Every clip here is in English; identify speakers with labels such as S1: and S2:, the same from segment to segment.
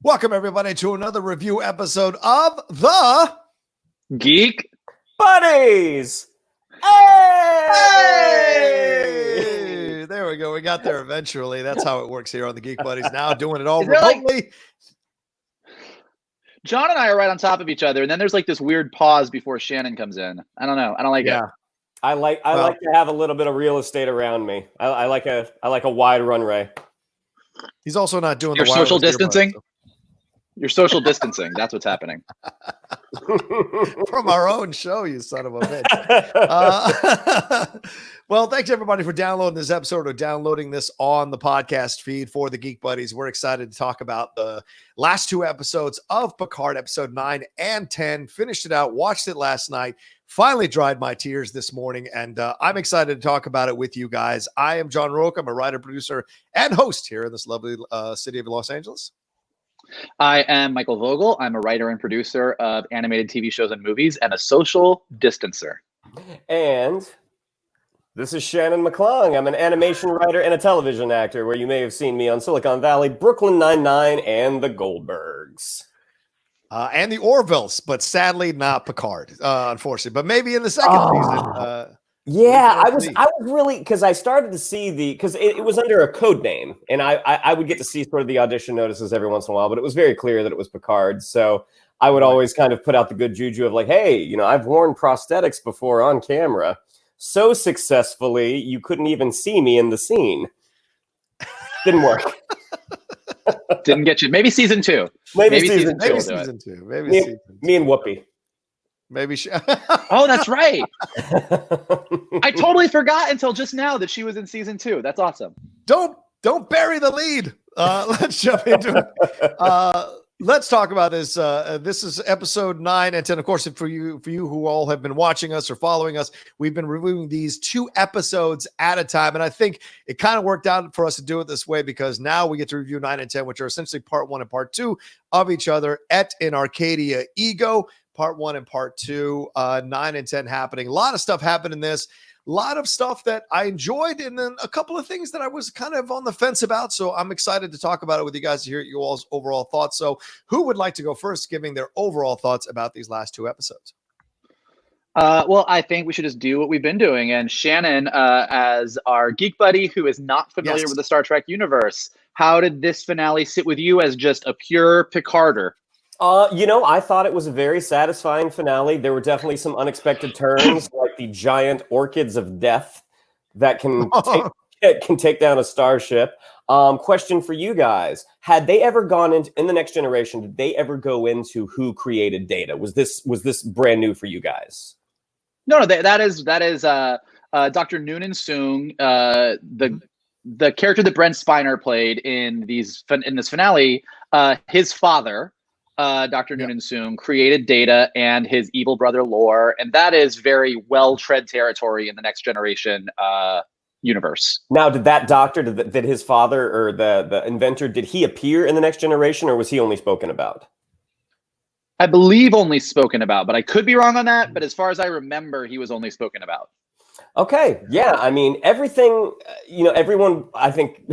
S1: Welcome, everybody, to another review episode of the
S2: Geek
S3: Buddies.
S1: Hey! There we go. We got there eventually. That's how it works here on the Geek Buddies. Now doing it all remotely.
S2: John and I are right on top of each other, and then there's like this weird pause before Shannon comes in. I don't know. I don't like it.
S3: I like to have a little bit of real estate around me. I like a wide runway.
S1: He's also not doing
S2: Your
S1: the
S2: social distancing.
S1: Earbuds, so.
S2: You're social distancing. That's what's happening.
S1: From our own show, you son of a bitch. Well, thanks everybody for downloading this episode or downloading this on the podcast feed for the Geek Buddies. We're excited to talk about the last two episodes of Picard, episode 9 and 10. Finished it out, watched it last night, finally dried my tears this morning, and I'm excited to talk about it with you guys. I am John Rocha. I'm a writer, producer, and host here in this lovely city of Los Angeles.
S2: I am Michael Vogel. I'm a writer and producer of animated TV shows and movies and a social distancer.
S3: And this is Shannon McClung. I'm an animation writer and a television actor where you may have seen me on Silicon Valley, Brooklyn Nine-Nine, and the Goldbergs.
S1: And the Orvilles, but sadly not Picard, unfortunately. But maybe in the second season.
S3: Yeah, I was really, because I started to see because it was under a code name, and I would get to see sort of the audition notices every once in a while, but it was very clear that it was Picard. So I would always kind of put out the good juju of like, hey, I've worn prosthetics before on camera so successfully you couldn't even see me in the scene. Didn't work.
S2: Didn't get you. Maybe season 2.
S3: Maybe season 2.
S1: Maybe season 2. Maybe
S3: me,
S1: season 2.
S3: Me and Whoopi.
S1: Maybe
S2: Oh, that's right. I totally forgot until just now that she was in season 2. That's awesome.
S1: Don't bury the lead. Let's jump into it. Let's talk about this. This is episode 9 and 10. Of course, for you who all have been watching us or following us, we've been reviewing these 2 episodes at a time. And I think it kind of worked out for us to do it this way because now we get to review 9 and 10, which are essentially part 1 and part 2 of each other. Et in Arcadia Ego. Part 1 and part 2, 9 and 10 happening. A lot of stuff happened in this. A lot of stuff that I enjoyed, and then a couple of things that I was kind of on the fence about. So I'm excited to talk about it with you guys to hear you all's overall thoughts. So who would like to go first, giving their overall thoughts about these last 2 episodes?
S2: Well, I think we should just do what we've been doing. And Shannon, as our geek buddy who is not familiar with the Star Trek universe, how did this finale sit with you as just a pure Picarder?
S3: I thought it was a very satisfying finale. There were definitely some unexpected turns, like the giant orchids of death that can take down a starship. Question for you guys: had they ever gone in the Next Generation? Did they ever go into who created Data? Was this brand new for you guys?
S2: No, that is Dr. Noonan Soong, the character that Brent Spiner played in this finale. His father. Dr. Noonan Soong created Data and his evil brother Lore, and that is very well-tread territory in the Next Generation universe.
S3: Now, did that doctor, did his father or the inventor, did he appear in the Next Generation, or was he only spoken about?
S2: I believe only spoken about, but I could be wrong on that. But as far as I remember, he was only spoken about.
S3: Okay, yeah, I mean, everything, everyone, I think,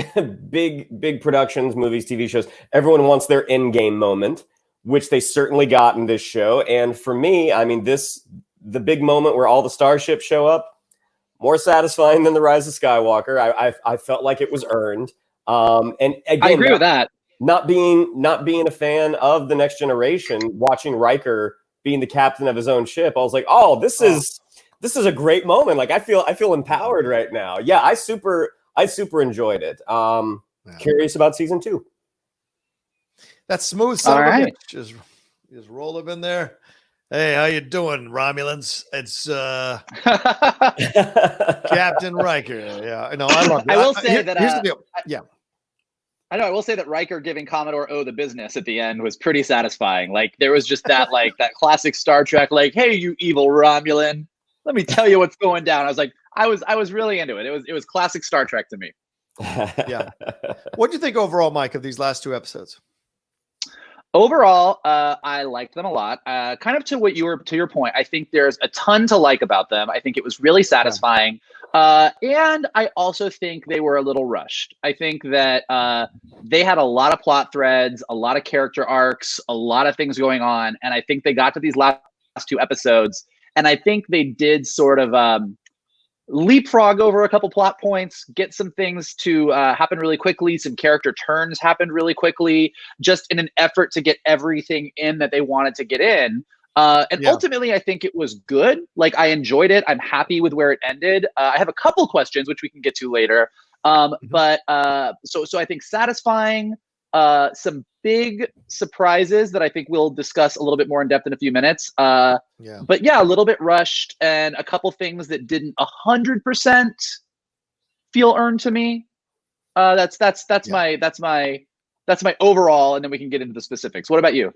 S3: big productions, movies, TV shows, everyone wants their end-game moment, which they certainly got in this show. And for me, I mean, the big moment where all the starships show up, more satisfying than the Rise of Skywalker. I felt like it was earned. And again,
S2: I agree with that.
S3: Not being a fan of the Next Generation, watching Riker being the captain of his own ship, I was like, oh, this is a great moment. Like I feel empowered right now. Yeah, I super enjoyed it. Curious about season 2.
S1: That smooth son of a bitch. Just roll him in there. Hey, how you doing, Romulans? It's Captain Riker. Yeah, no, I love it.
S2: I will say that
S1: here's the deal.
S2: I will say that Riker giving Commodore O the business at the end was pretty satisfying. Like there was just that that classic Star Trek, like, hey, you evil Romulan, let me tell you what's going down. I was like, I was really into it. It was classic Star Trek to me.
S1: Yeah. What do you think overall, Mike, of these last 2 episodes?
S2: Overall, I liked them a lot. Kind of to your point, I think there's a ton to like about them. I think it was really satisfying. And I also think they were a little rushed. I think that they had a lot of plot threads, a lot of character arcs, a lot of things going on. And I think they got to these last two episodes, and I think they did sort of leapfrog over a couple plot points, get some things to happen really quickly. Some character turns happened really quickly, just in an effort to get everything in that they wanted to get in. Ultimately, I think it was good. Like, I enjoyed it. I'm happy with where it ended. I have a couple questions, which we can get to later. But so I think satisfying, some big surprises that I think we'll discuss a little bit more in depth in a few minutes. But yeah, a little bit rushed, and a couple things that didn't 100% feel earned to me. That's my overall, and then we can get into the specifics. What about you?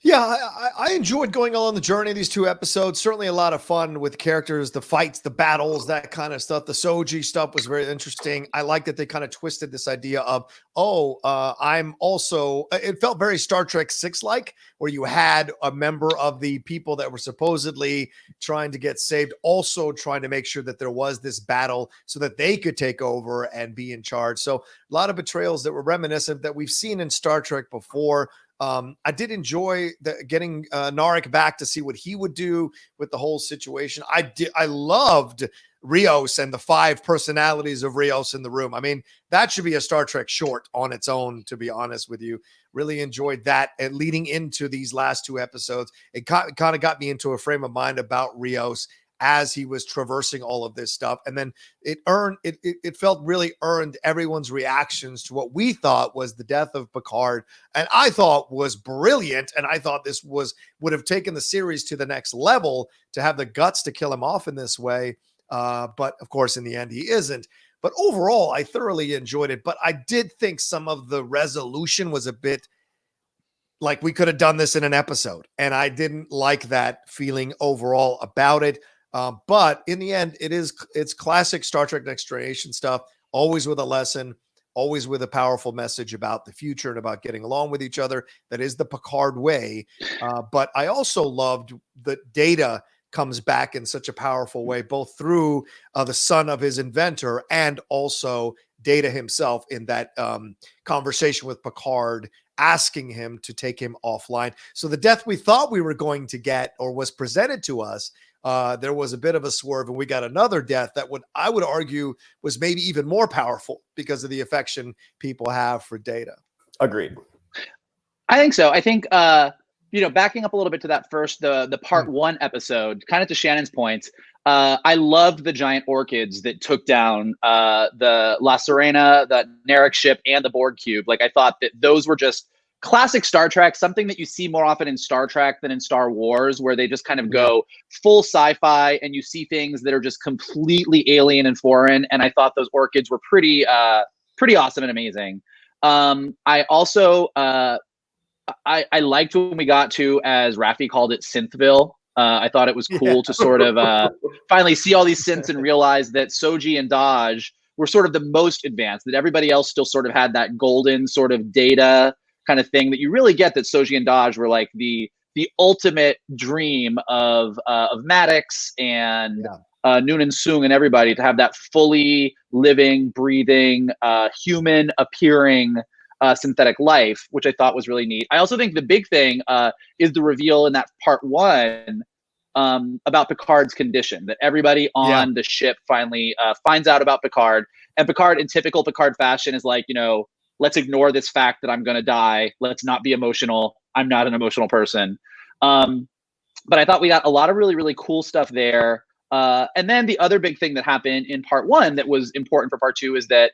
S1: Yeah, I enjoyed going along the journey of these two episodes. Certainly a lot of fun with characters, the fights, the battles, that kind of stuff. The Soji stuff was very interesting. I like that they kind of twisted this idea of, I'm also, it felt very Star Trek 6-like, where you had a member of the people that were supposedly trying to get saved, also trying to make sure that there was this battle so that they could take over and be in charge. So a lot of betrayals that were reminiscent that we've seen in Star Trek before. I did enjoy getting Narek back to see what he would do with the whole situation. I loved Rios and the 5 personalities of Rios in the room. I mean, that should be a Star Trek short on its own, to be honest with you. Really enjoyed that. And leading into these last 2 episodes, it kind of got me into a frame of mind about Rios as he was traversing all of this stuff. And then it felt really earned everyone's reactions to what we thought was the death of Picard, and I thought was brilliant. And I thought this would have taken the series to the next level to have the guts to kill him off in this way. But of course, in the end, he isn't. But overall, I thoroughly enjoyed it. But I did think some of the resolution was a bit like we could have done this in an episode. And I didn't like that feeling overall about it. But in the end, it's classic Star Trek Next Generation stuff, always with a lesson, always with a powerful message about the future and about getting along with each other. That is the Picard way. But I also loved that Data comes back in such a powerful way, both through the son of his inventor and also Data himself in that conversation with Picard, asking him to take him offline. So the death we thought we were going to get, or was presented to us, there was a bit of a swerve, and we got another death that I would argue was maybe even more powerful because of the affection people have for Data.
S3: Agreed.
S2: I think so. I think, backing up a little bit to that first, the part 1 episode, kind of to Shannon's point, I loved the giant orchids that took down the La Serena, the Narek ship, and the Borg cube. Like, I thought that those were just classic Star Trek, something that you see more often in Star Trek than in Star Wars, where they just kind of go full sci-fi and you see things that are just completely alien and foreign. And I thought those orchids were pretty awesome and amazing. I also, I liked when we got to, as Raffi called it, Synthville. I thought it was cool to sort of finally see all these synths and realize that Soji and Daj were sort of the most advanced, that everybody else still sort of had that golden sort of Data kind of thing, that you really get that Soji and Daj were like the ultimate dream of Maddox and Noonan Soong and everybody, to have that fully living, breathing, human appearing synthetic life, which I thought was really neat. I also think the big thing is the reveal in that part 1 about Picard's condition, that everybody on the ship finally finds out about Picard, and Picard, in typical Picard fashion, is like, let's ignore this fact that I'm going to die. Let's not be emotional. I'm not an emotional person. But I thought we got a lot of really, really cool stuff there. And then the other big thing that happened in part 1 that was important for part 2 is that,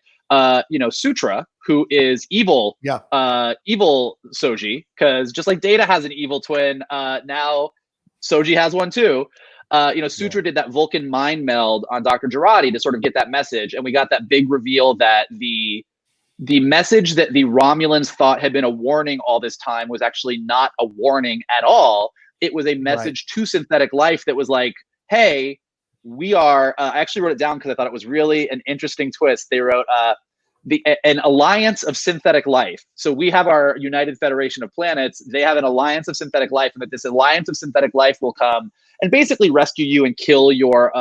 S2: Sutra, who is evil, evil Soji, because just like Data has an evil twin, now Soji has one too. Sutra did that Vulcan mind meld on Dr. Jurati to sort of get that message. And we got that big reveal that the message that the Romulans thought had been a warning all this time was actually not a warning at all. It was a message to synthetic life that was like, hey, we are, I actually wrote it down because I thought it was really an interesting twist. They wrote an alliance of synthetic life. So we have our United Federation of Planets. They have an alliance of synthetic life, and that this alliance of synthetic life will come and basically rescue you and kill your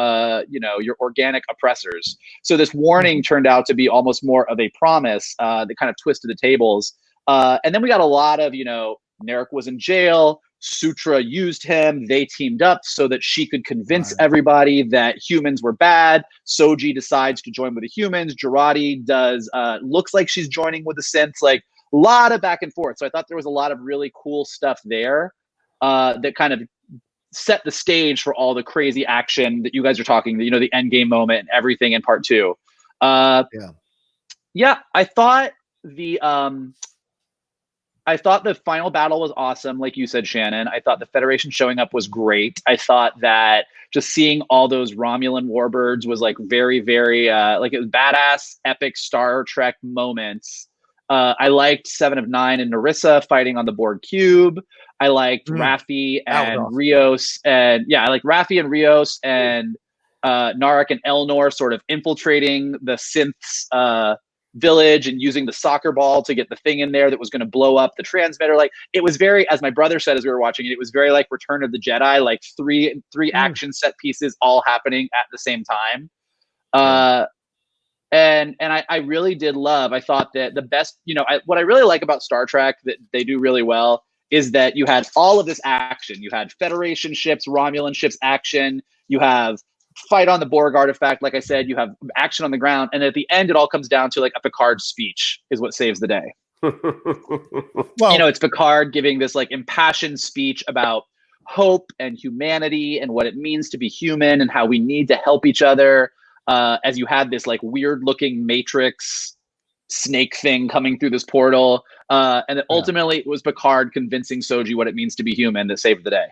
S2: your organic oppressors. So this warning turned out to be almost more of a promise that kind of twisted the tables. And then we got a lot of, Narek was in jail. Sutra used him. They teamed up so that she could convince everybody that humans were bad. Soji decides to join with the humans. Jurati looks like she's joining with the synths. Like, a lot of back and forth. So I thought there was a lot of really cool stuff there that kind of set the stage for all the crazy action that you guys are talking, the end game moment and everything in part 2. I thought the final battle was awesome, like you said, Shannon. I thought the Federation showing up was great. I thought that just seeing all those Romulan warbirds was like very, very like it was badass, epic Star Trek moments. I liked 7 of 9 and Narissa fighting on the Borg cube. I liked Raffi and Rios, and I like Raffi and Rios and Narek and Elnor sort of infiltrating the synths village and using the soccer ball to get the thing in there that was going to blow up the transmitter. Like, it was very, as my brother said as we were watching it, it was very like Return of the Jedi, like three action set pieces all happening at the same time. And I really did love, I thought that the best, what I really like about Star Trek that they do really well is that you had all of this action. You had Federation ships, Romulan ships action. You have fight on the Borg artifact. Like I said, you have action on the ground. And at the end, it all comes down to like a Picard speech is what saves the day. Well, it's Picard giving this like impassioned speech about hope and humanity and what it means to be human and how we need to help each other. As you had this like weird looking Matrix snake thing coming through this portal. And then ultimately it was Picard convincing Soji what it means to be human that saved the day.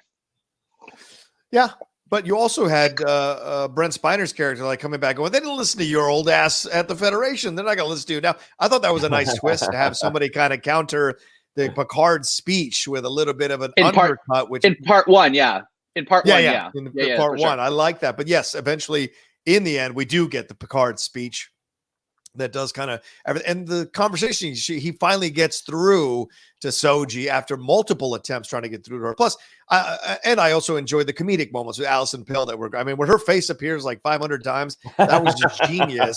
S1: Yeah. But you also had Brent Spiner's character like coming back going, they didn't listen to your old ass at the Federation. They're not going to listen to you now. I thought that was a nice twist to have somebody kind of counter the Picard speech with a little bit of an undercut.
S2: In part 1, In part 1,
S1: In part 1, I like that. But yes, eventually in the end, we do get the Picard speech that does kind of everything. And the conversation he finally gets through to Soji after multiple attempts trying to get through to her. Plus, I also enjoyed the comedic moments with Alison Pill when her face appears like 500 times, that was just genius.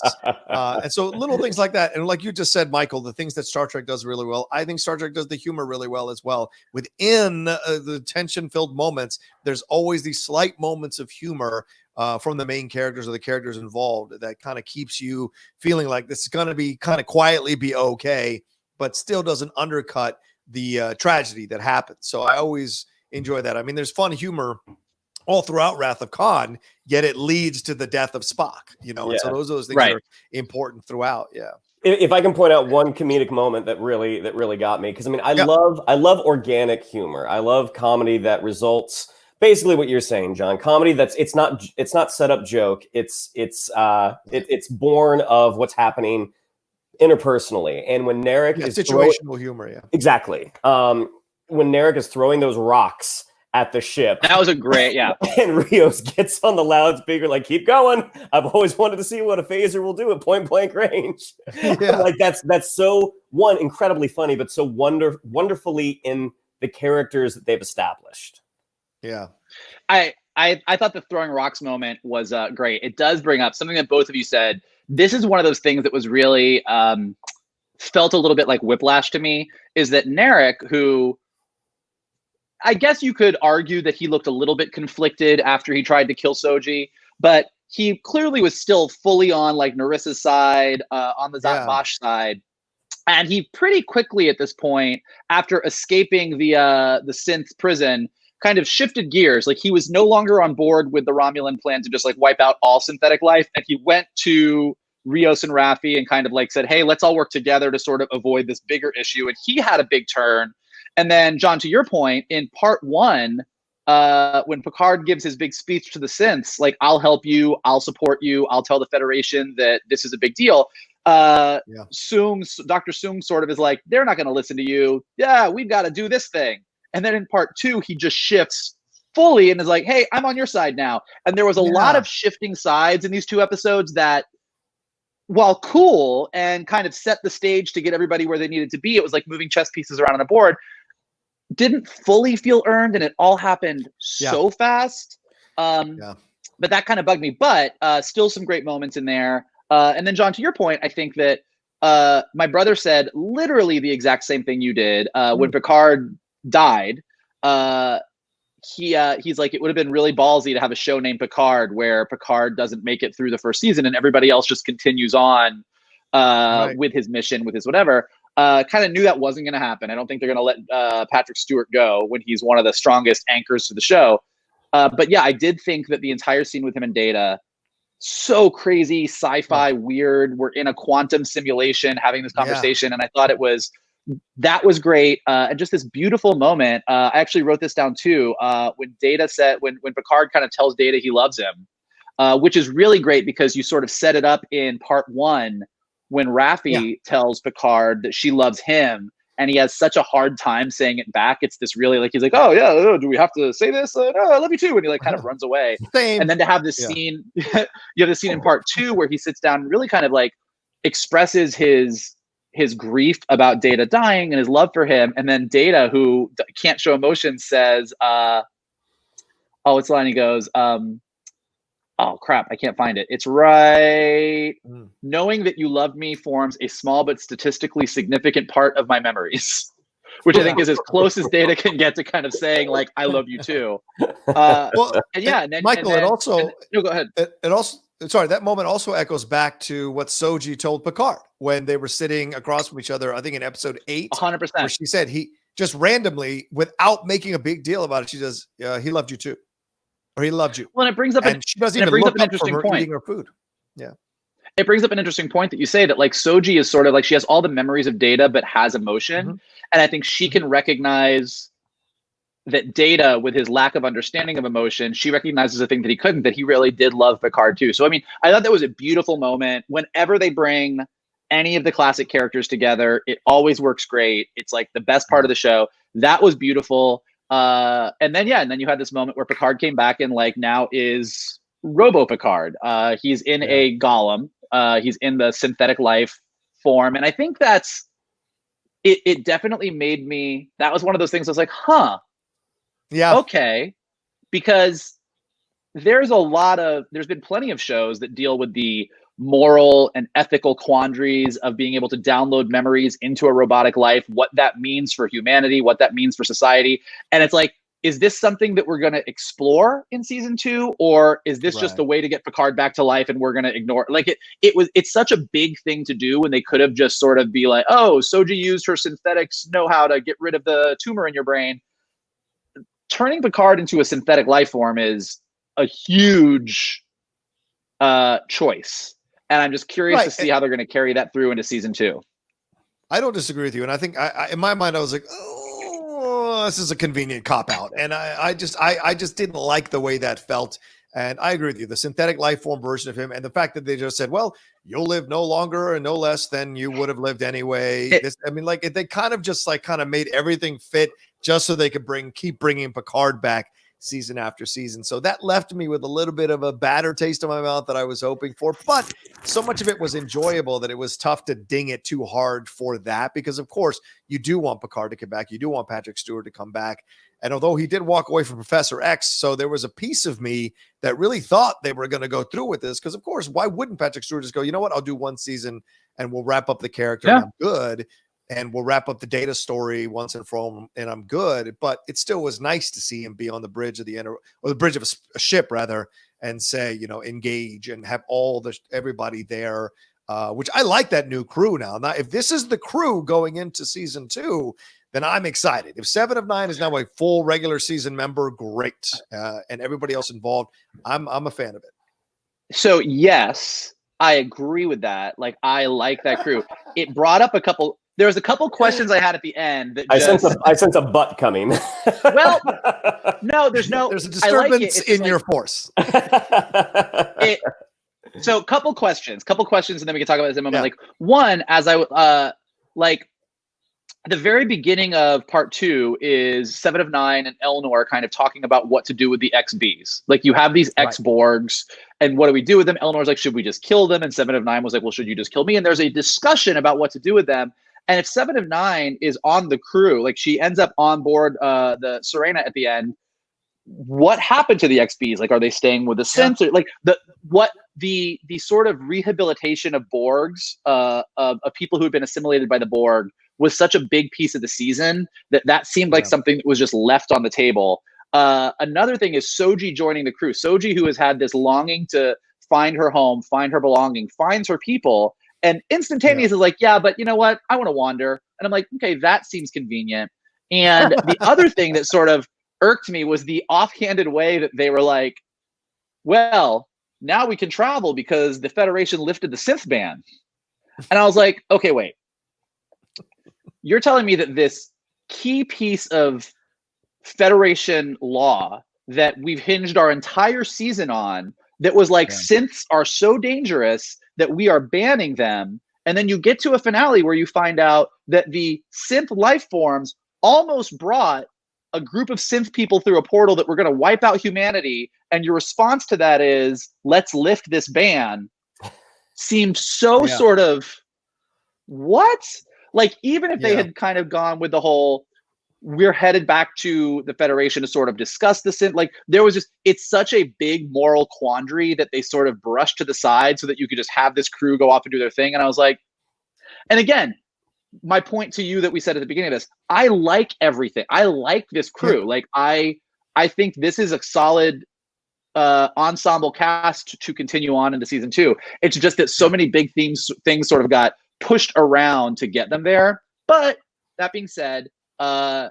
S1: And so little things like that. And like you just said, Michael, the things that Star Trek does really well, I think Star Trek does the humor really well as well. Within the tension-filled moments, there's always these slight moments of humor from the main characters or the characters involved that kind of keeps you feeling like this is going to be kind of quietly be okay, but still doesn't undercut the tragedy that happens. So I always enjoy that. I mean, there's fun humor all throughout Wrath of Khan, yet it leads to the death of Spock, And so those things are important throughout. Yeah.
S3: If I can point out one comedic moment that really got me, because I mean, I love organic humor. I love comedy that results. Basically, what you're saying, John, comedy it's not set up joke. It's born of what's happening interpersonally. And when Narek is
S1: situational humor,
S3: exactly. When Narek is throwing those rocks at the ship,
S2: that was a great,
S3: and Rios gets on the loudspeaker like, "Keep going! I've always wanted to see what a phaser will do at point blank range." Like that's so incredibly funny, but so wonderfully in the characters that they've established.
S1: Yeah.
S2: I thought the throwing rocks moment was great. It does bring up something that both of you said. This is one of those things that was really felt a little bit like whiplash to me, is that Narek, who I guess you could argue that he looked a little bit conflicted after he tried to kill Soji, but he clearly was still fully on like Narissa's side, on the Zat Vash side. And he pretty quickly at this point, after escaping the synth prison, kind of shifted gears. Like, he was no longer on board with the Romulan plan to just like wipe out all synthetic life. And he went to Rios and Raffi and kind of like said, hey, let's all work together to sort of avoid this bigger issue. And he had a big turn. And then, John, to your point, in part 1, when Picard gives his big speech to the synths, like, I'll help you, I'll support you, I'll tell the Federation that this is a big deal. Dr. Soong sort of is like, they're not going to listen to you. Yeah, we've got to do this thing. And then in part 2, he just shifts fully and is like, hey, I'm on your side now. And there was a lot of shifting sides in these 2 episodes that, while cool and kind of set the stage to get everybody where they needed to be, it was like moving chess pieces around on a board, didn't fully feel earned, and it all happened so fast. But that kind of bugged me. But still some great moments in there. And then, John, to your point, I think that my brother said literally the exact same thing you did when Picard died. He's like, it would have been really ballsy to have a show named Picard where Picard doesn't make it through the first season and everybody else just continues on with his mission, with his whatever. Kind of knew that wasn't going to happen. I don't think they're going to let Patrick Stewart go when he's one of the strongest anchors to the show. But yeah, I did think that the entire scene with him and Data, so crazy, sci-fi, weird. We're in a quantum simulation having this conversation. And I thought that was great. And just this beautiful moment. I actually wrote this down too. When Data said, when Picard kind of tells Data he loves him, which is really great because you sort of set it up in part 1 when Raffi tells Picard that she loves him. And he has such a hard time saying it back. It's this really like, he's like, oh yeah, do we have to say this? No, I love you too. And he like kind of runs away.
S1: Same.
S2: And then to have this scene, you have this scene in part 2 where he sits down and really kind of like expresses his grief about Data dying and his love for him. And then Data, who can't show emotion, says, what's the line? He goes, oh crap, I can't find it. It's right. Knowing that you love me forms a small but statistically significant part of my memories, which I think is as close as Data can get to kind of saying like, I love you too.
S1: Well,
S2: and yeah, and then,
S1: Michael,
S2: and then,
S1: it also,
S2: no, go ahead.
S1: It also, sorry, that moment also echoes back to what Soji told Picard when they were sitting across from each other, I think in episode 8,
S2: 100%.
S1: where she said he just randomly, without making a big deal about it, she says, he loved you too. Or he loved you.
S2: Well, and it brings up,
S1: she doesn't even look up from her eating her food. Yeah.
S2: It brings up an interesting point that you say that like Soji is sort of like, she has all the memories of Data, but has emotion. And I think she can recognize that Data, with his lack of understanding of emotion, she recognizes a thing that he couldn't, that he really did love Picard too. So, I mean, I thought that was a beautiful moment. Whenever they bring any of the classic characters together, it always works great. It's like the best part of the show. That was beautiful. And then you had this moment where Picard came back and like now is Robo Picard. He's in a golem. He's in the synthetic life form. And I think that's it definitely made me, that was one of those things I was like, okay. Because there's been plenty of shows that deal with the moral and ethical quandaries of being able to download memories into a robotic life, what that means for humanity, what that means for society. And it's like, is this something that we're going to explore in season 2? Or is this just a way to get Picard back to life and we're going to ignore it? Like it's such a big thing to do when they could have just sort of be like, oh, Soji used her synthetics know-how to get rid of the tumor in your brain. Turning Picard into a synthetic life form is a huge choice. And I'm just curious to see how they're going to carry that through into season 2.
S1: I don't disagree with you. And I think I in my mind, I was like, oh, this is a convenient cop out. And I just didn't like the way that felt. And I agree with you. The synthetic life form version of him and the fact that they just said, well, you'll live no longer and no less than you would have lived anyway. They kind of made everything fit just so they could keep bringing Picard back season after season. So that left me with a little bit of a badder taste in my mouth that I was hoping for, but so much of it was enjoyable that it was tough to ding it too hard for that, because of course you do want Picard to come back. You do want Patrick Stewart to come back. And although he did walk away from Professor X, so there was a piece of me that really thought they were going to go through with this. Because of course, why wouldn't Patrick Stewart just go, you know what, I'll do one season and we'll wrap up the character and I'm good. And we'll wrap up the Data story once and for all, and I'm good. But it still was nice to see him be on the bridge of the bridge of a ship rather, and say, engage and have everybody there. Which I like that new crew now. Now, if this is the crew going into season 2, then I'm excited. If 7 of 9 is now a full regular season member, great. And everybody else involved, I'm a fan of it.
S2: So yes, I agree with that. Like, I like that crew. It brought up there was a couple questions I had at the end that
S3: I sense a butt coming.
S2: Well, no, there's a
S1: disturbance in your force.
S2: So couple questions, and then we can talk about this in a moment. Like, one, as I the very beginning of part 2 is 7 of 9 and Elnor kind of talking about what to do with the XBs. Like, you have these X-Borgs, and what do we do with them? Elnor's like, should we just kill them? And 7 of 9 was like, well, should you just kill me? And there's a discussion about what to do with them. And if 7 of 9 is on the crew, like she ends up on board the Serena at the end, what happened to the XBs? Like, are they staying with the synths? Or, like the sort of rehabilitation of Borgs, of people who had been assimilated by the Borg, was such a big piece of the season that seemed like something that was just left on the table. Another thing is Soji joining the crew. Soji, who has had this longing to find her home, find her belonging, finds her people, and instantaneously is like, yeah, but you know what? I want to wander. And I'm like, okay, that seems convenient. And the other thing that sort of irked me was the offhanded way that they were like, well, now we can travel because the Federation lifted the synth ban. And I was like, okay, wait. You're telling me that this key piece of Federation law that we've hinged our entire season on, that was like, synths are so dangerous that we are banning them, and then you get to a finale where you find out that the synth life forms almost brought a group of synth people through a portal that were going to wipe out humanity, and your response to that is, let's lift this ban, seemed so sort of, what? Like, even if they had kind of gone with the whole, we're headed back to the Federation to sort of discuss the synth, like, there was just, it's such a big moral quandary that they sort of brushed to the side so that you could just have this crew go off and do their thing. And I was like, and again, my point to you that we said at the beginning of this, I like everything. I like this crew. Like, I think this is a solid ensemble cast to continue on into season 2. It's just that so many big things sort of got pushed around to get them there. But that being said, I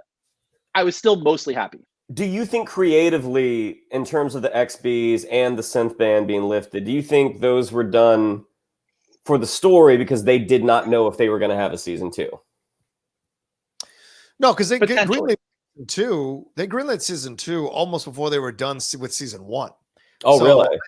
S2: was still mostly happy.
S3: Do you think creatively, in terms of the XBs and the synth ban being lifted, do you think those were done for the story because they did not know if they were going to have a season 2?
S1: No, because they greenlit season 2 almost before they were done with season 1.
S3: Oh, so, really?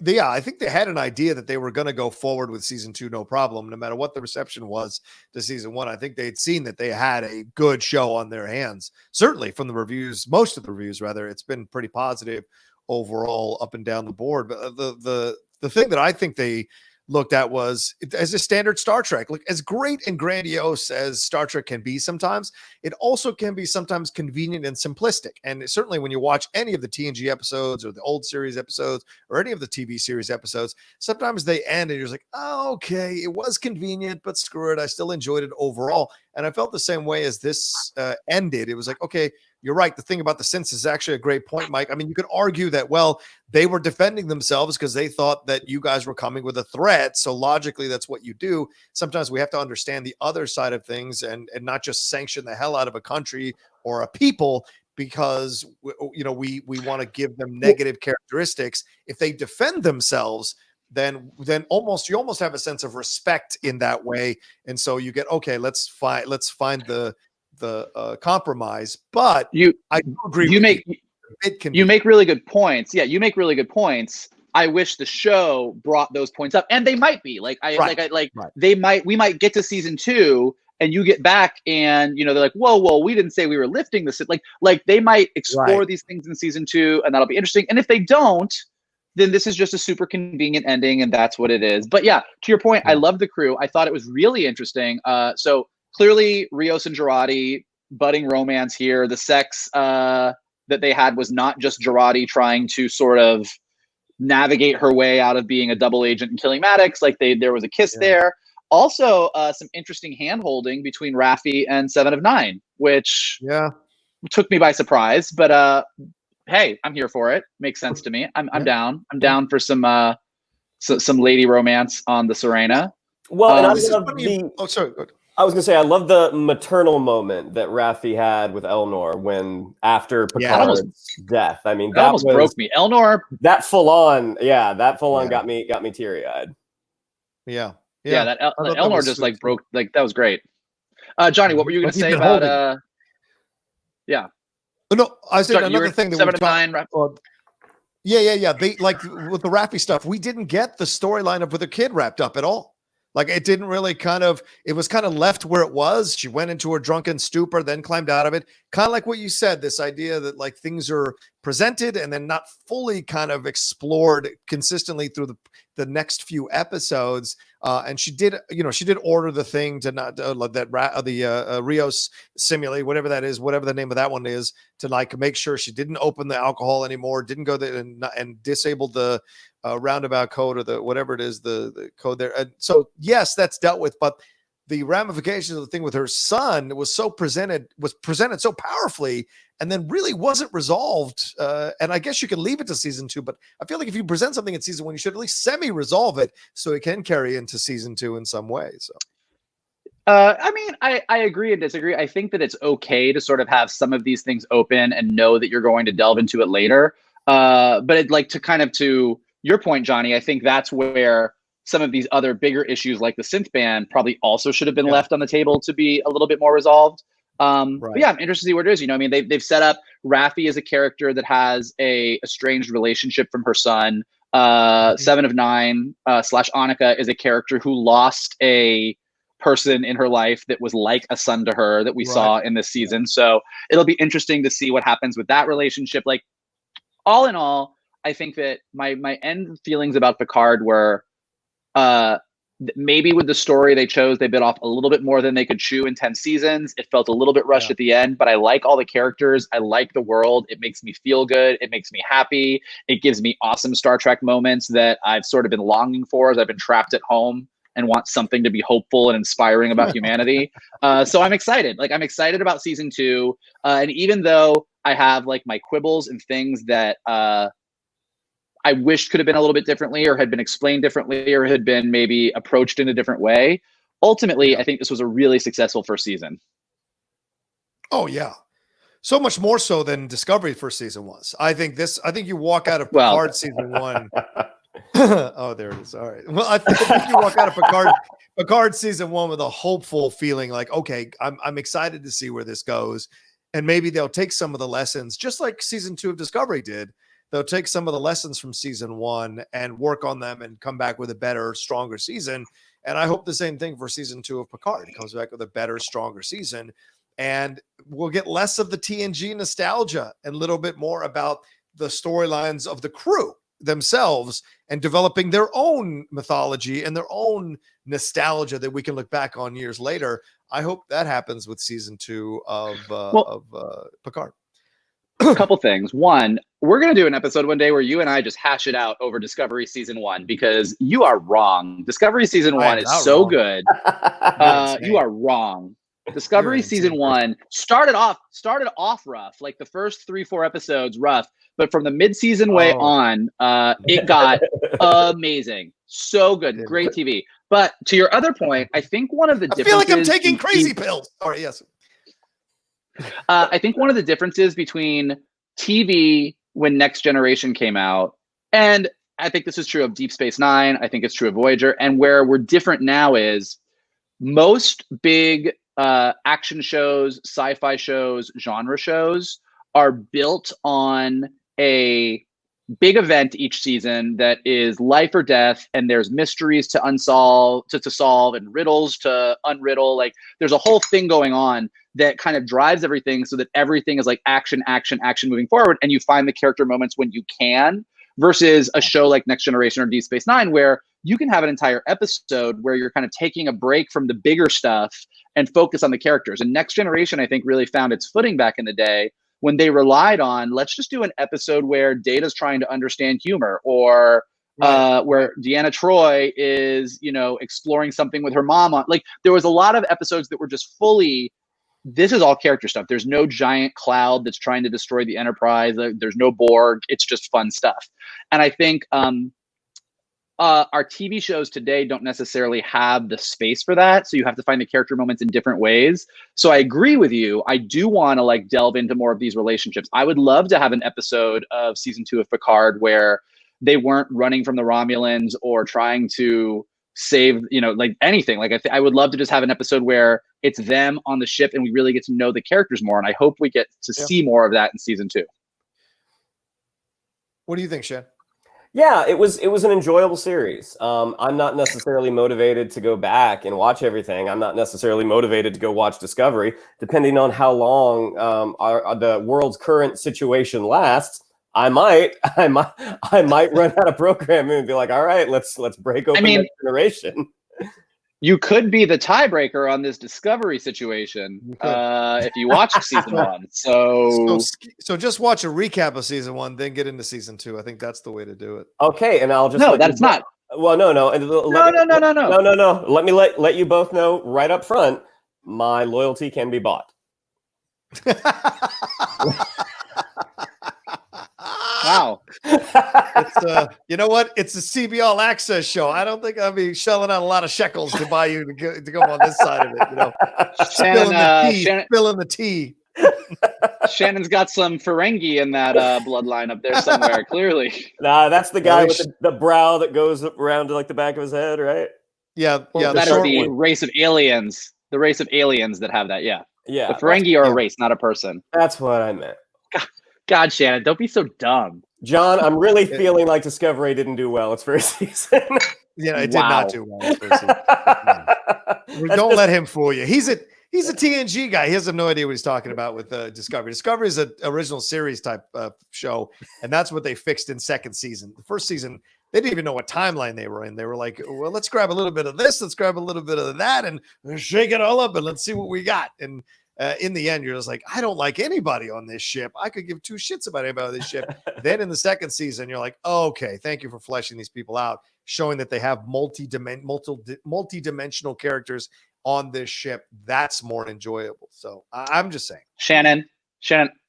S1: Yeah, I think they had an idea that they were going to go forward with season 2, no problem, no matter what the reception was to season 1. I think they'd seen that they had a good show on their hands. Certainly from the reviews, most of the reviews, rather, it's been pretty positive overall up and down the board. But the thing that I think they looked at was, as a standard Star Trek, like, as great and grandiose as Star Trek can be sometimes, it also can be sometimes convenient and simplistic. And certainly when you watch any of the TNG episodes or the old series episodes or any of the TV series episodes, sometimes they end and you're like, oh, okay, it was convenient, but screw it, I still enjoyed it overall. And I felt the same way as this ended. It was like, okay, you're right. The thing about the synths is actually a great point, Mike. I mean, you could argue that, well, they were defending themselves because they thought that you guys were coming with a threat. So logically, that's what you do. Sometimes we have to understand the other side of things and not just sanction the hell out of a country or a people because, you know, we want to give them negative characteristics. If they defend themselves, then you almost have a sense of respect in that way. And so you get, okay, let's find the compromise. But I do agree.
S2: You make really good points. Yeah, you make really good points. I wish the show brought those points up, and they might be we might get to season 2 and you get back and, you know, they're like, whoa, we didn't say we were lifting this. Like they might explore these things in season 2, and that'll be interesting. And if they don't, then this is just a super convenient ending, and that's what it is. But yeah, to your point, I love the crew. I thought it was really interesting. So clearly Rios and Girardi, budding romance here. The sex that they had was not just Girardi trying to sort of navigate her way out of being a double agent and killing Maddox. Like there was a kiss there. Also, some interesting hand-holding between Raffi and 7 of 9, which took me by surprise. But hey, I'm here for it. Makes sense to me. I'm down. I'm down for some lady romance on the Serena.
S3: Well, and I was gonna say, I love the maternal moment that Raffi had with Elnor when after Picard's death. I mean, that
S2: almost broke me. Elnor,
S3: that full on got me teary eyed.
S2: Yeah. That Elnor just like broke. Like that was great. Johnny, what were you gonna say about? Yeah.
S1: No, I said another thing that
S2: 7 of 9.
S1: Yeah. They, like with the Raffi stuff, we didn't get the storyline of with the kid wrapped up at all. Like it didn't really it was kind of left where it was. She went into her drunken stupor, then climbed out of it. Kind of like what you said, this idea that like things are presented and then not fully kind of explored consistently through the next few episodes. And she did order the thing to not the Rios simulate, whatever that is, whatever the name of that one is, to like make sure she didn't open the alcohol anymore, didn't go there and disabled the roundabout code or the whatever it is, the code there. And so yes, that's dealt with, but the ramifications of the thing with her son was presented so powerfully and then really wasn't resolved. And I guess you can leave it to season 2, but I feel like if you present something in season 1, you should at least semi-resolve it so it can carry into season 2 in some way. So
S2: I mean, I agree and disagree. I think that it's okay to sort of have some of these things open and know that you're going to delve into it later. But it, like, to your point, Johnny, I think that's where some of these other bigger issues like the synth ban probably also should have been left on the table to be a little bit more resolved. But yeah, I'm interested to see what it is. You know, I mean, they've set up Raffi as a character that has a estranged relationship from her son. 7 of 9 / Annika is a character who lost a person in her life that was like a son to her that we saw in this season. So it'll be interesting to see what happens with that relationship. Like, all in all, I think that my end feelings about Picard were maybe with the story they chose, they bit off a little bit more than they could chew in 10 seasons. It felt a little bit rushed at the end, but I like all the characters. I like the world. It makes me feel good. It makes me happy. It gives me awesome Star Trek moments that I've sort of been longing for as I've been trapped at home and want something to be hopeful and inspiring about humanity. So I'm excited. Like, I'm excited about season 2. And even though I have like my quibbles and things that I wish could have been a little bit differently or had been explained differently or had been maybe approached in a different way, ultimately, I think this was a really successful first season.
S1: Oh yeah. So much more so than Discovery first season was. I think you walk out of Picard season 1. Oh, there it is. All right. Well, I think you walk out of Picard season 1 with a hopeful feeling like, okay, I'm excited to see where this goes. And maybe they'll take some of the lessons, just like season 2 of Discovery did. They'll take some of the lessons from season 1 and work on them and come back with a better, stronger season. And I hope the same thing for season 2 of Picard. It comes back with a better, stronger season. And we'll get less of the TNG nostalgia and a little bit more about the storylines of the crew themselves and developing their own mythology and their own nostalgia that we can look back on years later. I hope that happens with season 2 of Picard.
S2: A couple things. One, we're going to do an episode one day where you and I just hash it out over Discovery season 1, because you are wrong. Discovery season 1 is so good. You are wrong. Discovery season 1 started off rough, like the first 3-4 episodes rough, but from the mid-season way on, it got amazing. So good. Great TV. But to your other point, I think one of the differences...
S1: I feel like I'm taking crazy pills. Sorry, yes.
S2: I think one of the differences between TV when Next Generation came out, and I think this is true of Deep Space Nine, I think it's true of Voyager, and where we're different now is most big action shows, sci-fi shows, genre shows are built on a big event each season that is life or death, and there's mysteries to solve and riddles to unriddle. Like, there's a whole thing going on that kind of drives everything so that everything is like action moving forward, and you find the character moments when you can, versus a show like Next Generation or Deep Space Nine where you can have an entire episode where you're kind of taking a break from the bigger stuff and focus on the characters. And Next Generation, I think, really found its footing back in the day when they relied on, let's just do an episode where Data's trying to understand humor, or where Deanna Troi is, exploring something with her mom. Like, there was a lot of episodes that were just fully, this is all character stuff. There's no giant cloud that's trying to destroy the Enterprise. There's no Borg. It's just fun stuff. And I think our TV shows today don't necessarily have the space for that. So you have to find the character moments in different ways. So I agree with you. I do want to like delve into more of these relationships. I would love to have an episode of season 2 of Picard where they weren't running from the Romulans or trying to save, like anything. Like, I would love to just have an episode where it's them on the ship and we really get to know the characters more. And I hope we get to see more of that in season 2.
S1: What do you think, Shan?
S3: Yeah, it was an enjoyable series. I'm not necessarily motivated to go back and watch everything. I'm not necessarily motivated to go watch Discovery, depending on how long the world's current situation lasts. I might run out of programming and be like, all right, let's break open Next Generation.
S2: You could be the tiebreaker on this Discovery situation if you watch season 1. So
S1: just watch a recap of season 1, then get into season 2. I think that's the way to do it.
S3: Okay, and I'll just
S2: that's not.
S3: Well, no.
S2: No.
S3: Let me let you both know right up front. My loyalty can be bought.
S2: Wow.
S1: It's, you know what? It's a CB All Access show. I don't think I'll be shelling out a lot of shekels to buy you to go on this side of it. You know, spilling the tea.
S2: Shannon's got some Ferengi in that bloodline up there somewhere. Clearly,
S3: nah, that's the guy with the brow that goes around to like the back of his head, right?
S1: Yeah,
S2: well, that is the race of aliens. The race of aliens that have that. Yeah. The Ferengi are a race, not a person.
S3: That's what I meant.
S2: God, Shannon, don't be so dumb.
S3: John, I'm really feeling like Discovery didn't do well its first season.
S1: Yeah, it did not do well its first season. Don't let him fool you. He's a TNG guy. He has no idea what he's talking about with Discovery. Discovery is an original series type show, and that's what they fixed in second season. The first season, they didn't even know what timeline they were in. They were like, well, let's grab a little bit of this, let's grab a little bit of that, and shake it all up, and let's see what we got. And in the end, you're just like, I don't like anybody on this ship. I could give two shits about anybody on this ship. Then in the second season, you're like, oh, okay, thank you for fleshing these people out, showing that they have multi-dimensional characters on this ship. That's more enjoyable. So I'm just saying.
S2: Shannon,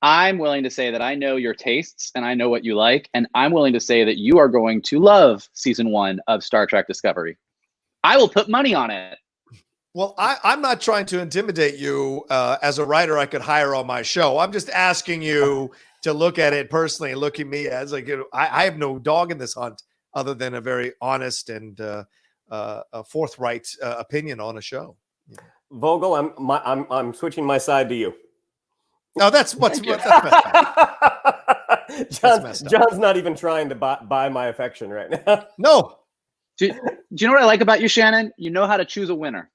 S2: I'm willing to say that I know your tastes and I know what you like. And I'm willing to say that you are going to love season 1 of Star Trek Discovery. I will put money on it.
S1: Well, I'm not trying to intimidate you as a writer I could hire on my show. I'm just asking you to look at it personally and look at me as like, I have no dog in this hunt other than a very honest and a forthright opinion on a show. Yeah.
S3: Vogel, I'm switching my side to you.
S1: No, that's messed up.
S3: John's not even trying to buy my affection right now.
S1: No.
S2: Do you know what I like about you, Shannon? You know how to choose a winner.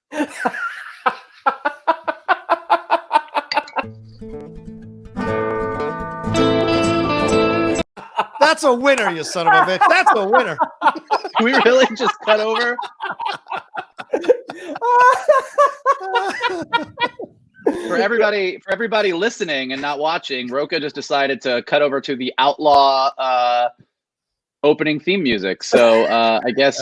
S1: That's a winner, you son of a bitch. That's a winner.
S2: Can we really just cut over? For everybody listening and not watching, Rocha just decided to cut over to the Outlaw opening theme music. So I guess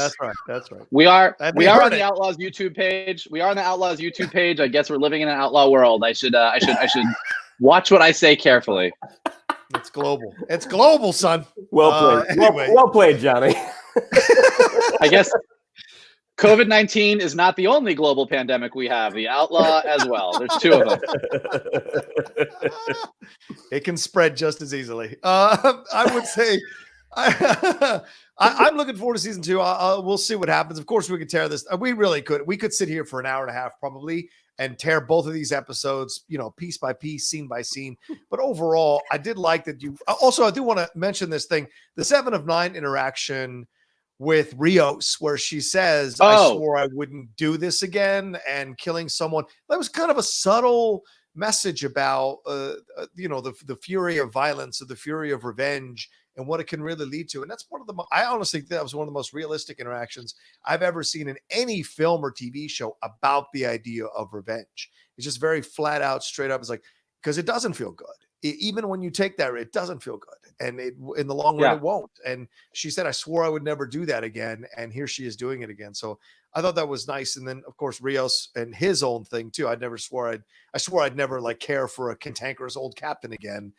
S1: that's right.
S2: We are on the Outlaws YouTube page. I guess we're living in an outlaw world. I should watch what I say carefully.
S1: It's global. It's global, son.
S3: Well played.
S1: Anyway.
S3: Well played, Johnny.
S2: I guess COVID-19 is not the only global pandemic we have. The outlaw as well. There's 2 of them.
S1: It can spread just as easily. I would say I'm looking forward to season 2. We'll see what happens. Of course, we could tear this. We really could. We could sit here for an hour and a half probably and tear both of these episodes, piece by piece, scene by scene. But overall, I did like that you. Also, I do want to mention this thing: the 7 of 9 interaction with Rios, where she says, "I swore I wouldn't do this again," and killing someone. That was kind of a subtle message about, the fury of violence or the fury of revenge and what it can really lead to. And that's I honestly think that was one of the most realistic interactions I've ever seen in any film or TV show about the idea of revenge. It's just very flat out, straight up. It's like, because it doesn't feel good. Even when you take that, it doesn't feel good. And in the long run, it won't. And she said, I swore I would never do that again. And here she is doing it again. So I thought that was nice. And then, of course, Rios and his own thing, too. I swore I'd never care for a cantankerous old captain again.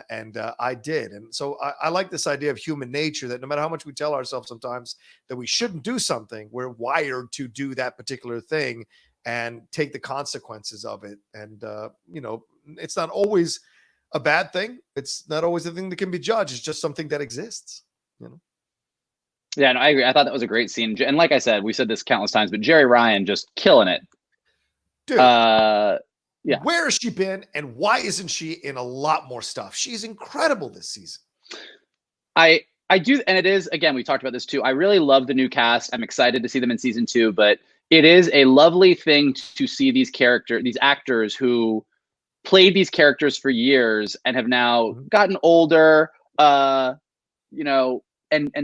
S1: And I did. And so I like this idea of human nature, that no matter how much we tell ourselves sometimes that we shouldn't do something, we're wired to do that particular thing and take the consequences of it. And, it's not always a bad thing. It's not always a thing that can be judged. It's just something that exists,
S2: Yeah, no, I agree. I thought that was a great scene. And like I said, we said this countless times, but Jerry Ryan just killing it.
S1: Dude.
S2: Yeah.
S1: Where has she been and why isn't she in a lot more stuff? She's incredible this season.
S2: I I do, and it is, again, we talked about this too. I really love the new cast. I'm excited to see them in season 2, but it is a lovely thing to see these actors who played these characters for years and have now gotten older, and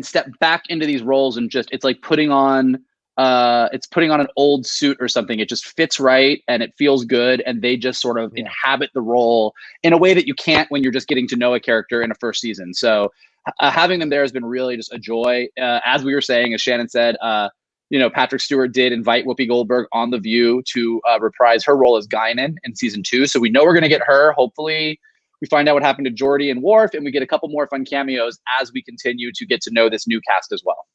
S2: step back into these roles, and just, it's like putting on an old suit or something. It just fits right and it feels good, and they just sort of inhabit the role in a way that you can't when you're just getting to know a character in a first season. So having them there has been really just a joy. As we were saying, as Shannon said, Patrick Stewart did invite Whoopi Goldberg on The View to reprise her role as Guinan in season 2. So we know we're going to get her. Hopefully we find out what happened to Geordi and Worf, and we get a couple more fun cameos as we continue to get to know this new cast as well.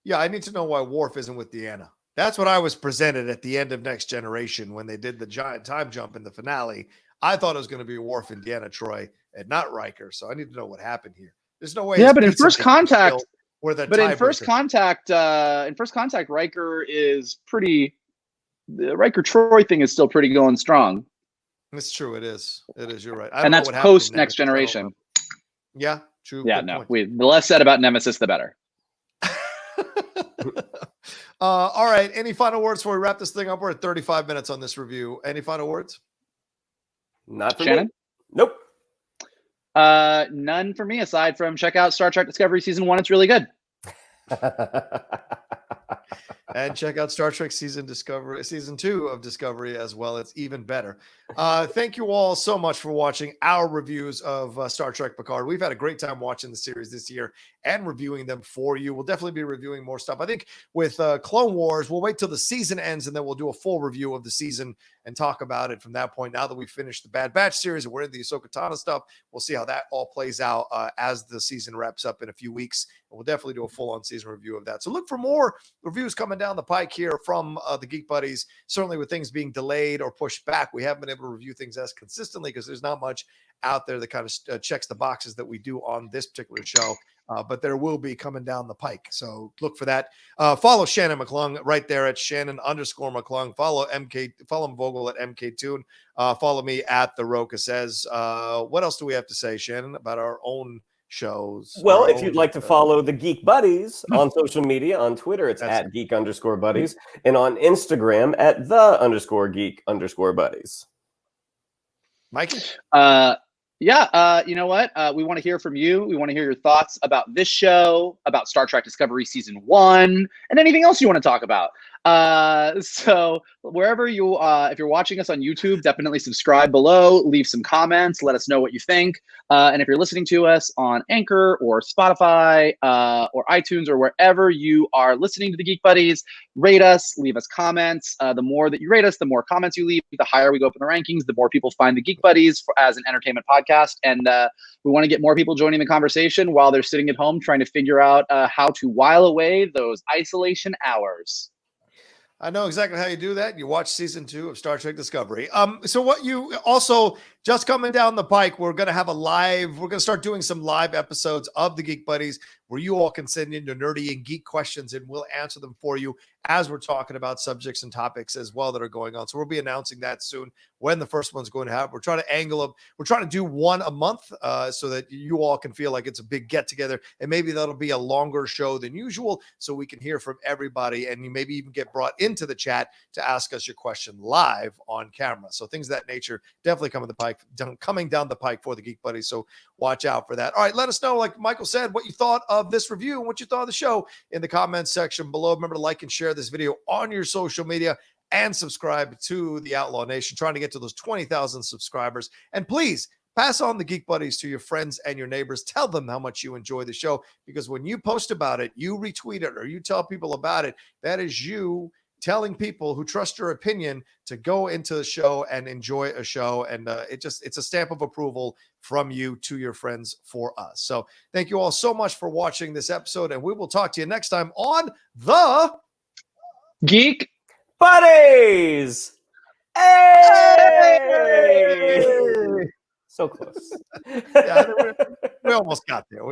S1: Yeah, I need to know why Worf isn't with Deanna. That's what I was presented at the end of Next Generation when they did the giant time jump in the finale. I thought it was going to be Worf and Deanna Troi and not Riker. So I need to know what happened here. There's no way.
S2: Yeah, but in First Contact,
S1: in First
S2: Contact, Riker is pretty. The Riker Troi thing is still pretty going strong.
S1: It's true. It is. You're right.
S2: And that's post Next Generation.
S1: Yeah, true.
S2: Yeah, no. The less said about Nemesis, the better.
S1: All right. Any final words before we wrap this thing up? We're at 35 minutes on this review. Any final words?
S3: Not for
S2: Shannon?
S3: me. Nope.
S2: None for me, aside from check out Star Trek Discovery season 1. It's really good.
S1: And check out Star Trek season 2 of Discovery as well. It's even better. Thank you all so much for watching our reviews of Star Trek Picard. We've had a great time watching the series this year and reviewing them for you. We'll definitely be reviewing more stuff. I think with Clone Wars, we'll wait till the season ends and then we'll do a full review of the season and talk about it from that point. Now that we've finished the Bad Batch series and we're in the Ahsoka Tano stuff, we'll see how that all plays out as the season wraps up in a few weeks. And we'll definitely do a full-on season review of that. So look for more reviews coming down the pike here from the Geek Buddies. Certainly with things being delayed or pushed back, we haven't been able to review things as consistently because there's not much out there that kind of checks the boxes that we do on this particular show. But there will be coming down the pike. So look for that. Follow Shannon McClung right there at Shannon_McClung. Follow Vogel at MKToon. Follow me at The Rocha Says. What else do we have to say, Shannon, about our own shows?
S3: Well, if you'd like to follow the Geek Buddies on social media, on Twitter, it's at Geek_Buddies, and on Instagram at @the_Geek_Buddies.
S1: Mikey?
S2: You know what? We want to hear from you. We want to hear your thoughts about this show, about Star Trek Discovery Season 1, and anything else you want to talk about. So wherever you, if you're watching us on YouTube, definitely subscribe below, leave some comments, let us know what you think. And if you're listening to us on Anchor or Spotify or iTunes or wherever you are listening to the Geek Buddies, rate us, leave us comments. The more that you rate us, the more comments you leave, the higher we go up in the rankings, the more people find the Geek Buddies as an entertainment podcast. And we want to get more people joining the conversation while they're sitting at home trying to figure out how to while away those isolation hours.
S1: I know exactly how you do that. You watch season 2 of Star Trek Discovery. So what you also just coming down the pike, we're going to start doing some live episodes of the Geek Buddies where you all can send in your nerdy and geek questions and we'll answer them for you as we're talking about subjects and topics as well that are going on. So we'll be announcing that soon when the first one's going to happen. We're trying to do one a month so that you all can feel like it's a big get together, and maybe that'll be a longer show than usual so we can hear from everybody, and you maybe even get brought into the chat to ask us your question live on camera. So things of that nature definitely coming down the pike for the Geek Buddies. So watch out for that. All right, let us know, like Michael said, what you thought of this review and what you thought of the show in the comments section below. Remember to like and share this video on your social media and subscribe to the Outlaw Nation, trying to get to those 20,000 subscribers. And please pass on the Geek Buddies to your friends and your neighbors. Tell them how much you enjoy the show, because when you post about it, you retweet it, or you tell people about it, that is you telling people who trust your opinion to go into the show and enjoy a show. And it's a stamp of approval from you to your friends for us. So thank you all so much for watching this episode, and we will talk to you next time on the
S2: Geek
S3: Buddies. Hey! So close.
S1: Yeah, we almost got there.